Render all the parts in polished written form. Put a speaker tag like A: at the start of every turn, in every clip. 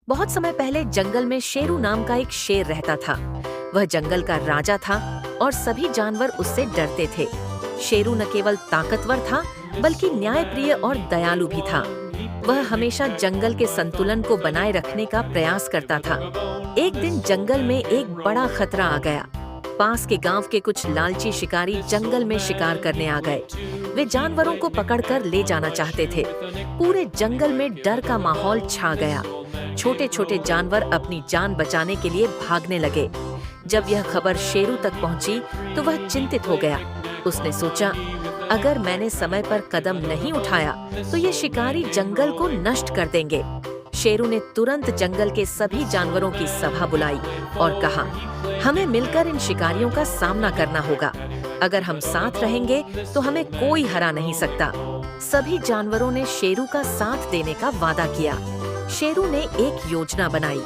A: बहुत समय पहले जंगल में शेरू नाम का एक शेर रहता था। वह जंगल का राजा था और सभी जानवर उससे डरते थे। शेरू न केवल ताकतवर था बल्कि न्यायप्रिय और दयालु भी था। वह हमेशा जंगल के संतुलन को बनाए रखने का प्रयास करता था। एक दिन जंगल में एक बड़ा खतरा आ गया। पास के गांव के कुछ लालची शिकारी जंगल में शिकार करने आ गए। वे जानवरों को पकड़कर ले जाना चाहते थे। पूरे जंगल में डर का माहौल छा गया। छोटे छोटे जानवर अपनी जान बचाने के लिए भागने लगे। जब यह खबर शेरू तक पहुंची तो वह चिंतित हो गया। उसने सोचा, अगर मैंने समय पर कदम नहीं उठाया तो ये शिकारी जंगल को नष्ट कर देंगे। शेरू ने तुरंत जंगल के सभी जानवरों की सभा बुलाई और कहा, हमें मिलकर इन शिकारियों का सामना करना होगा। अगर हम साथ रहेंगे तो हमें कोई हरा नहीं सकता। सभी जानवरों ने शेरू का साथ देने का वादा किया। शेरू ने एक योजना बनाई।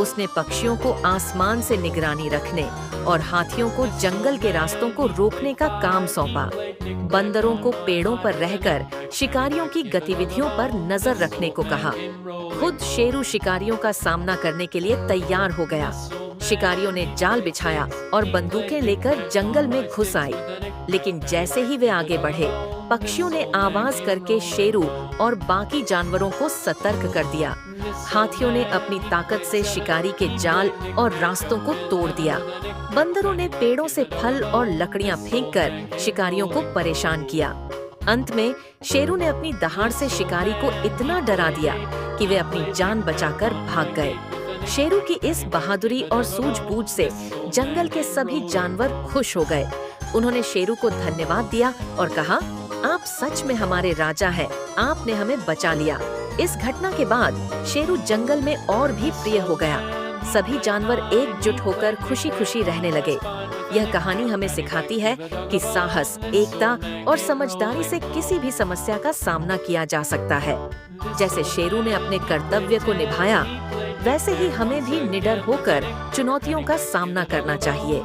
A: उसने पक्षियों को आसमान से निगरानी रखने और हाथियों को जंगल के रास्तों को रोकने का काम सौंपा। बंदरों को पेड़ों पर रहकर शिकारियों की गतिविधियों पर नजर रखने को कहा। खुद शेरू शिकारियों का सामना करने के लिए तैयार हो गया। शिकारियों ने जाल बिछाया और बंदूकें लेकर जंगल में घुस आए। लेकिन जैसे ही वे आगे बढ़े, पक्षियों ने आवाज करके शेरू और बाकी जानवरों को सतर्क कर दिया। हाथियों ने अपनी ताकत से शिकारी के जाल और रास्तों को तोड़ दिया। बंदरों ने पेड़ों से फल और लकड़ियां फेंककर शिकारियों को परेशान किया। अंत में शेरू ने अपनी दहाड़ से शिकारी को इतना डरा दिया कि वे अपनी जान बचाकर भाग गए। शेरू की इस बहादुरी और सूझबूझ से जंगल के सभी जानवर खुश हो गए। उन्होंने शेरू को धन्यवाद दिया और कहा, आप सच में हमारे राजा हैं, आपने हमें बचा लिया। इस घटना के बाद शेरू जंगल में और भी प्रिय हो गया। सभी जानवर एकजुट होकर खुशी खुशी रहने लगे। यह कहानी हमें सिखाती है कि साहस, एकता और समझदारी से किसी भी समस्या का सामना किया जा सकता है। जैसे शेरू ने अपने कर्तव्य को निभाया, वैसे ही हमें भी निडर होकर चुनौतियों का सामना करना चाहिए।